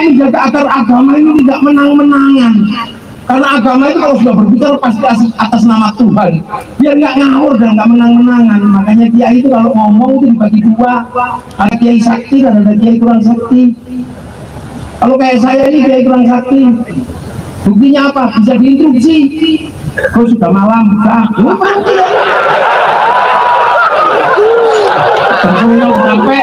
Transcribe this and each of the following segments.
untuk menjaga agar agama ini tidak menang-menangan. Karena agama itu kalau sudah berbicara pasti atas nama Tuhan, biar nggak ngawur dan nggak menang-menangan. Makanya kiai itu kalau ngomong itu dibagi dua, ada kiai sakti dan ada kiai kurang sakti. Kalau kayak saya ini kiai kurang sakti, buktinya apa? Bisa diinstruksi. Kau sudah malam, sampai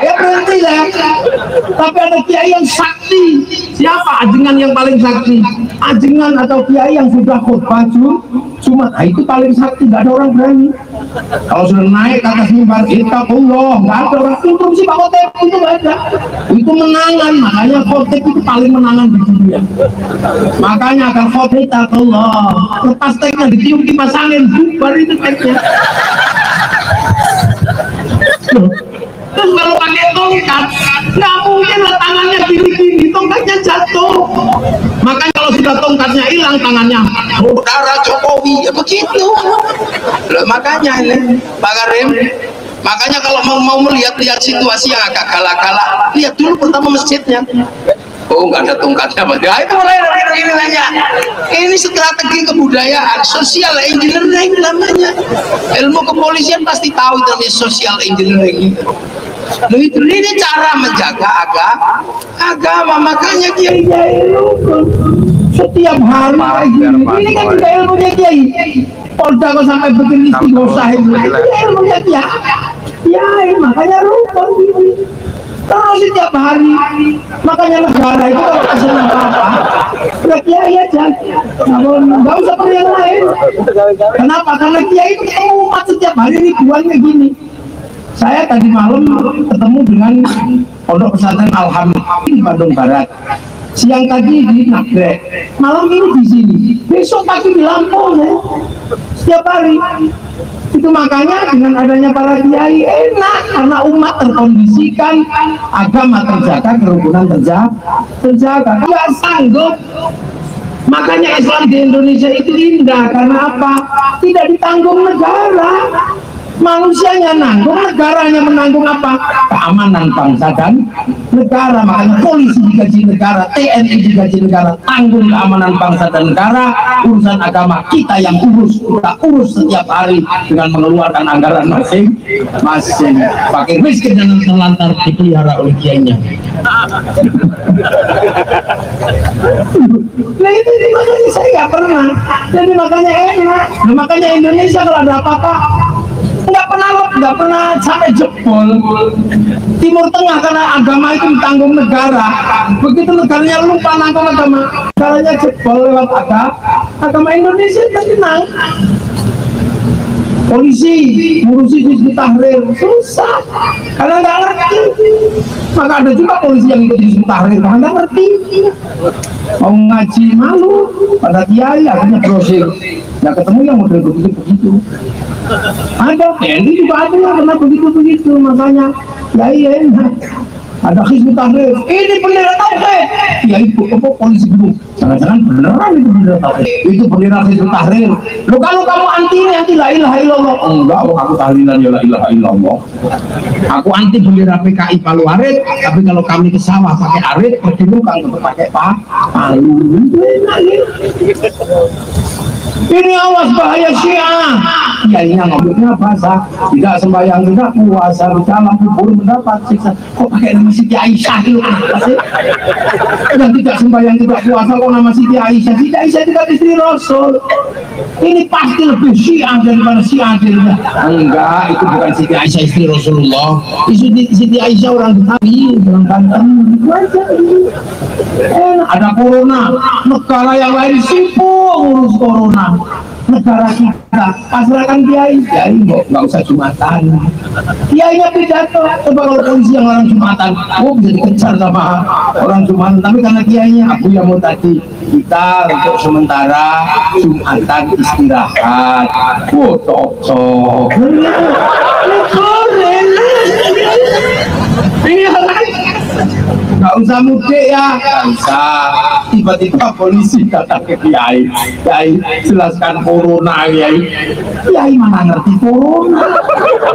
ya berhenti lah. Tapi ada kiai yang sakti. Siapa ajengan yang paling sakti? Ajengan atau kiai yang sudah khutbah Jumat, itu paling sakti, nggak ada orang berani. Kalau sudah naik ke atas mimbar, ittaqullah, nggak ada orang instruksi Pak Khotib itu nggak ada. Itu menangan, makanya khotib itu paling menangan di dunia. Makanya akan khotib ittaqullah, lepas teknya ditiup kipas angin, bubar itu teknya. Terus kalau pakai tongkat, nggak mungkin lah tangannya gini-gini, tongkatnya jatuh. Makanya kalau sudah tongkatnya hilang, tangannya saudara Jokowi, ya begitu. Loh, makanya ini Pak Karim, makanya kalau mau melihat situasi yang agak galak-galak, lihat dulu pertama masjidnya. Oh, nggak ada tongkatnya, ya itu mulai dari ini aja. Ini strategi kebudayaan, social engineering namanya. Ilmu kepolisian pasti tahu namanya social engineering. Loh, itu ini cara menjaga agama. Makanya kiai setiap hari ini kan juga ilmunya kiai. Polda kok sampai begini istighosah itu ilmunya kiai. Makanya rukun ini. Terus setiap hari, makanya negara itu kalau kasih apa-apa, ya kiai aja, nggak usah perlu yang lain. Kenapa? Karena kiai itu umat setiap hari ribuannya gini. Saya tadi malam ketemu dengan pondok pesantren Alhamdulillah di Bandung Barat. Siang tadi di Nagrek, malam ini di sini, besok pagi di Lampung ya. Setiap hari. Itu makanya dengan adanya para kiai enak, karena umat terkondisikan, agama terjaga, kerukunan terjaga. Nggak sanggup. Makanya Islam di Indonesia itu indah, karena apa? Tidak ditanggung negara. Manusianya nanggung, negaranya menanggung apa? Keamanan bangsa dan negara. Makanya polisi digaji negara, TNI digaji negara, tanggung keamanan bangsa dan negara. Urusan agama kita yang kita urus setiap hari dengan mengeluarkan anggaran masing-masing. Pakai miskin dan terlantar dipelihara oleh kiainya. Nah itu makanya saya nggak pernah. Jadi makanya enak. Nah, makanya Indonesia kalau ada apa-apa nggak pernah sampai jebol. Timur Tengah karena agama itu ditanggung negara, begitu negaranya lupa nanggung agama, negaranya jebol lewat agama Indonesia tenang. Polisi ngurusi Hizbut Tahrir susah karena nggak ngerti. Maka ada juga polisi yang ikut Hizbut Tahrir karena nggak ngerti. Mau ngaji malu, pada kiai akhirnya browsing. Nggak ketemu yang model begitu. Ada TNI juga ada yang kena begitu. Makanya ya enak. Ada Hizbut Tahrir, ini bendera tauhid. Ya itu polisi dulu. Jangan-jangan beneran itu bendera tauhid. Itu bendera Hizbut Tahrir. Lo kalau kamu anti la ilaha illallah. Enggak, aku tahlilan ya la ilaha illallah. Aku anti bendera PKI Palu Arit, tapi kalau kami ke sawah pakai arit, pergi kan pakai palu. Ini awas bahaya Syiah. Kiainya ngomongnya bahasa tidak sembahyang, tidak puasa, dalam kubur mendapat siksa. Kok pakai nama Siti Aisyah itu? Dan tidak sembahyang, tidak puasa kok nama Siti Aisyah. Siti Aisyah itu kan istri Rasul. Ini pasti lebih Syiah daripada Syiah. Enggak, itu bukan Siti Aisyah istri Rasulullah. Siti Aisyah orang Betawi, orang Banten. Ada corona, negara yang lain sibuk ngurus corona. Negara kita pasrahkan kiai nggak usah Jumatan. Kiainya pidato, coba kalau polisi yang orang Jumatan, bisa dikejar sama orang Jumatan. Tapi karena kiainya aku yang mau tadi, kita untuk sementara Jumatan istirahat. Cocok. Nggak usah mudik ya, nggak usah. Tiba-tiba polisi datang ke kiai, jelaskan corona kiai mana ngerti corona,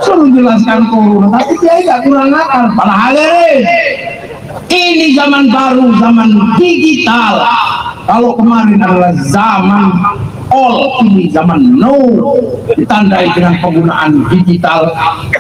suruh jelaskan corona, tapi kiai nggak kurang akal, malah Ini zaman baru, zaman digital. Kalau kemarin adalah zaman all, ini zaman no, ditandai dengan penggunaan digital,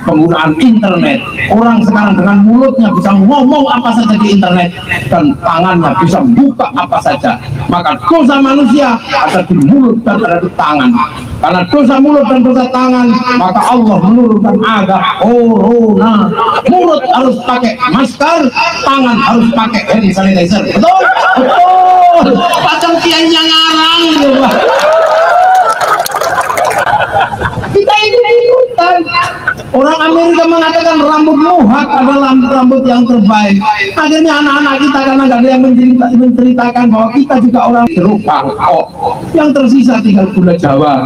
penggunaan internet. Orang sekarang dengan mulutnya bisa ngomong apa saja di internet dan tangannya bisa buka apa saja. Maka dosa manusia ada di mulut dan ada di tangan. Karena dosa mulut dan dosa tangan, maka Allah menurunkan azab corona. Mulut harus pakai masker, tangan harus pakai hand sanitizer. Betul? Betul. Padahal kiainya ngarang gitu, Pak. Kita ini ikutan. Orang Amerika mengatakan rambut mohak adalah rambut yang terbaik. Akhirnya anak-anak kita karena nggak ada yang menceritakan bahwa kita juga orang serupa. Oh, yang tersisa tinggal gula Jawa.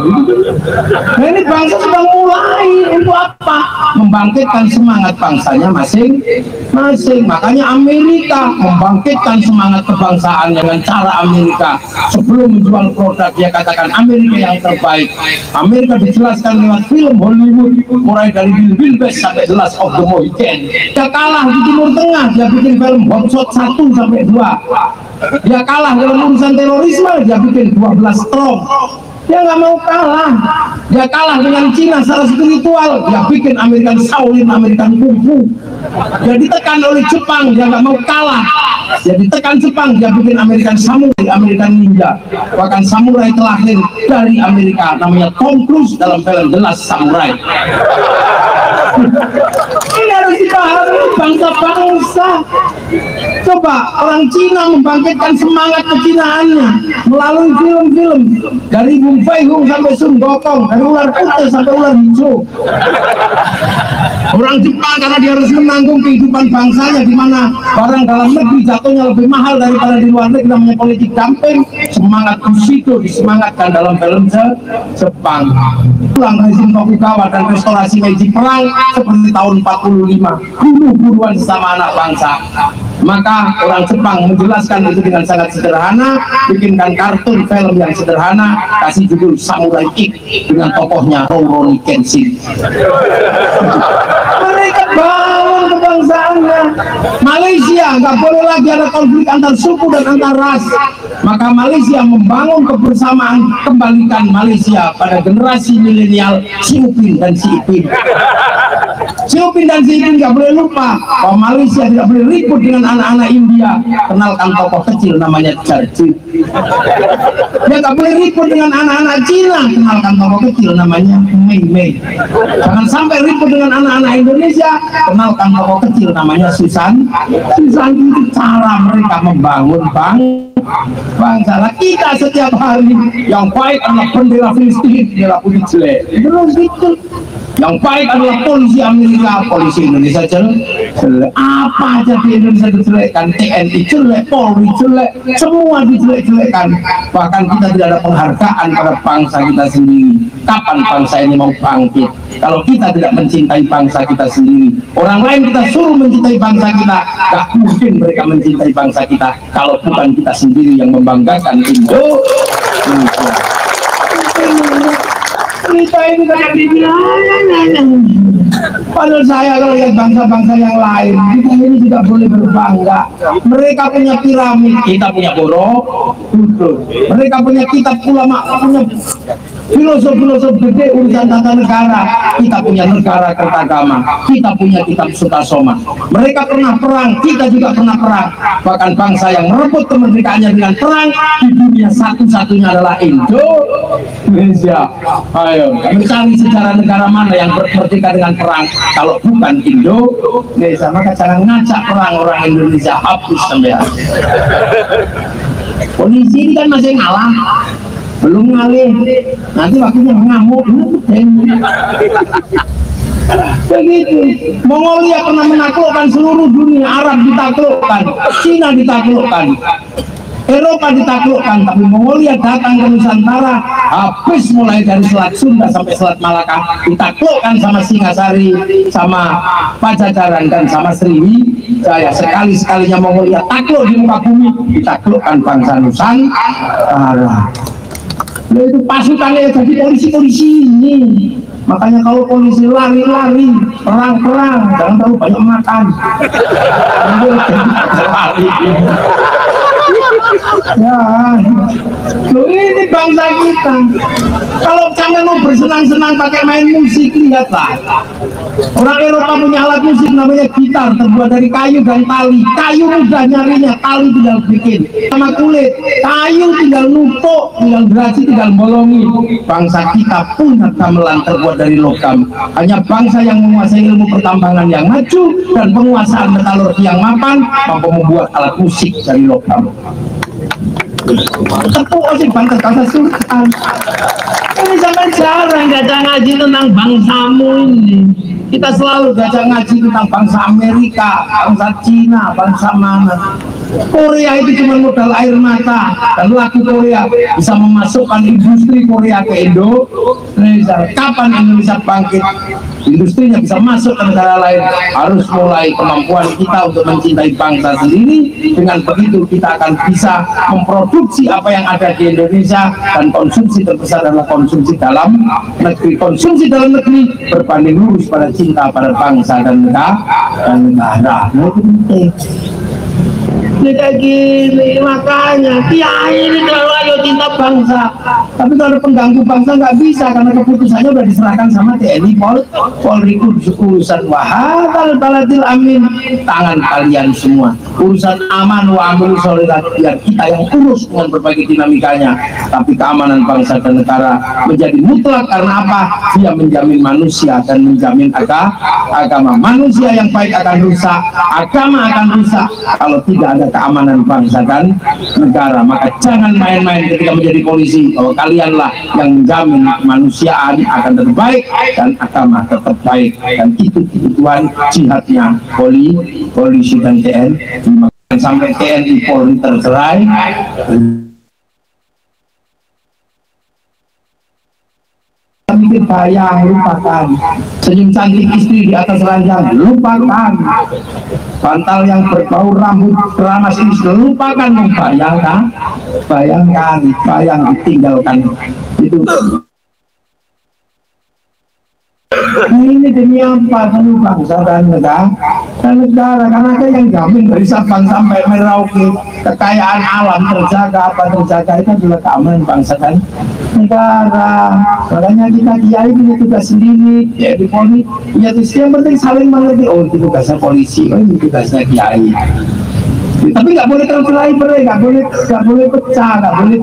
Nah, ini bangsa sudah mulai untuk apa? Membangkitkan semangat bangsanya masing-masing. Makanya Amerika membangkitkan semangat kebangsaan dengan cara Amerika. Sebelum menjual produk dia katakan Amerika yang terbaik. Amerika dijelaskan lewat film Hollywood, mulai dari Bill Best sampai The Last of the Mohican. Dia kalah di Timur Tengah, dia bikin film Hot Shot 1 sampai 2. Dia kalah dalam urusan terorisme, dia bikin 12 Strong. Dia nggak mau kalah. Dia kalah dengan Cina secara spiritual, dia bikin American Shaolin, American Kung Fu. Dia ditekan oleh Jepang, dia nggak mau kalah. Dia ditekan Jepang, dia bikin American Samurai, American Ninja. Bahkan samurai terlahir dari Amerika, namanya Tom Cruise dalam film The Last Samurai. Ini harus dipahami bangsa-bangsa. Coba orang Cina membangkitkan semangat kecinaannya melalui film-film, dari Bung Feihung sampai Sun Gokong, dari ular putih sampai ular hijau. Orang Jepang karena dia harus menanggung kehidupan bangsanya, di mana barang dalam negeri jatuhnya lebih mahal daripada di luar negeri, namanya politik dumping. Semangat Bushido disemangatkan dalam film Jepang. Pulang rezim Tokugawa dan restorasi Meiji perang seperti tahun 45, bunuh-bunuhan sesama anak bangsa. Maka orang Jepang menjelaskan itu dengan sangat sederhana, bikinkan kartun film yang sederhana, kasih judul Samurai Kick dengan tokohnya Rurouni Kenshin. Mereka bangun kebangsaannya. Malaysia nggak boleh lagi ada konflik antar suku dan antar ras. Maka Malaysia membangun kebersamaan, kembalikan Malaysia pada generasi milenial Si Upin dan Si Ipin. Si Upin dan Si Ipin nggak boleh lupa bahwa Malaysia tidak boleh ribut dengan anak-anak India. Kenalkan tokoh kecil namanya Jarjit. Dia nggak boleh ribut dengan anak-anak Cina. Kenalkan tokoh kecil namanya Mei Mei. Jangan sampai ribut dengan anak-anak Indonesia. Kenalkan tokoh kecil namanya Susan. Susan itu cara mereka membangun bangsa. Kita setiap hari yang baik adalah bendera Filistin, bendera putih jelek. Terus itu. Yang baik adalah polisi Amerika, polisi Indonesia jelek. Apa aja di Indonesia dijelekkan, TNI jelek, Polri jelek, semua dijelek-jelekkan. Bahkan kita tidak ada penghargaan pada bangsa kita sendiri. Kapan bangsa ini mau bangkit? Kalau kita tidak mencintai bangsa kita sendiri, orang lain kita suruh mencintai bangsa kita, gak mungkin mereka mencintai bangsa kita kalau bukan kita sendiri yang membanggakan Indonesia. Kita ini kayak dibilang, padahal saya kalau lihat bangsa-bangsa yang lain, kita ini tidak boleh berbangga. Mereka punya piramid, kita punya Borobudur. Mereka punya kitab ulama, punya filosof-filosof gede urusan tata negara. Kita punya negara kertagama, kita punya kitab Sutasoma. Mereka pernah perang, kita juga pernah perang. Bahkan bangsa yang merebut kemerdekaannya dengan perang di dunia satu-satunya adalah Indonesia. Ayo, mencari sejarah negara mana yang merdeka dengan perang kalau bukan Indonesia. Maka jangan ngacak perang orang Indonesia, hapus sampai habis. Polisi ini kan masih ngalah, belum ngalih, nanti waktunya mengamuk. Begitu. Mongolia pernah menaklukkan seluruh dunia, Arab ditaklukkan, Cina ditaklukkan, Eropa ditaklukkan, tapi Mongolia datang ke Nusantara, habis mulai dari Selat Sunda sampai Selat Malaka, ditaklukkan sama Singasari, sama Pajajaran dan sama Sriwijaya. Sekali-sekalinya Mongolia takluk di muka bumi, ditaklukkan bangsa Nusantara. Loh, itu pasukannya jadi polisi-polisi ini. Makanya kalau polisi lari-lari, perang-perang, jangan terlalu banyak makan. Lari. Ya, loh ini bangsa kita. Kalau kalian mau bersenang-senang pakai main musik, lihatlah. Orang Eropa punya alat musik namanya gitar, terbuat dari kayu dan tali. Kayu mudah nyarinya, tali tinggal bikin. Sama kulit, kayu tinggal numpuk, tinggal gerasi, tinggal bolongi. Bangsa kita pun gamelan terbuat dari logam. Hanya bangsa yang menguasai ilmu pertambangan yang maju dan penguasaan metalurgi yang mapan mampu membuat alat musik dari logam. Tepuk sih bangsa kata sultan. Ini sampai jarang gajah ngaji tentang bangsamu ini. Kita selalu gajah ngaji tentang bangsa Amerika, bangsa Cina, bangsa mana. Korea itu cuma modal air mata, dan lagu Korea bisa memasukkan industri Korea ke Indonesia. Kapan Indonesia bangkit? Industrinya bisa masuk ke negara lain. Harus mulai kemampuan kita untuk mencintai bangsa sendiri. Dengan begitu kita akan bisa memproduksi apa yang ada di Indonesia, dan konsumsi terbesar adalah konsumsi dalam negeri. Konsumsi dalam negeri berbanding lurus pada cinta pada bangsa dan negara. Itu penting. Ini kayak gini, makanya kiai ini terlalu ayo cinta bangsa, tapi kalau pengganggu bangsa nggak bisa karena keputusannya udah diserahkan sama TNI Polri. Urusan wahadal baladil amin, tangan kalian semua. Urusan aman wa amru solidat, biar kita yang urus dengan berbagai dinamikanya. Tapi keamanan bangsa dan negara menjadi mutlak karena apa? Dia menjamin manusia dan menjamin agama. Manusia yang baik akan rusak, agama akan rusak kalau tidak ada keamanan bangsa dan negara. Maka jangan main-main ketika menjadi polisi, bahwa kalianlah yang menjamin kemanusiaan akan tetap baik dan agama tetap baik. Dan itu kebutuhan jihadnya polisi dan TNI. Sampai TNI Polri tercerai, bikin bayang, lupakan. Senyum cantik istri di atas ranjang, lupakan. Bantal yang berbau rambut keramas ini, lupakan. Membayangkan, bayang ditinggalkan. Itu ini demi apa? Demi bangsa dan negara. Karena ada yang jamin dari Sabang sampai Merauke, kekayaan alam terjaga, apa terjaga, itu adalah keamanan bangsa dan negara. Makanya kita kiai punya tugas sendiri, ya di Polri punya tugas yang penting saling mengerti. Oh, itu tugasnya polisi, oh ini tugasnya kiai. Tapi nggak boleh tercerai, nggak boleh pecah, nggak boleh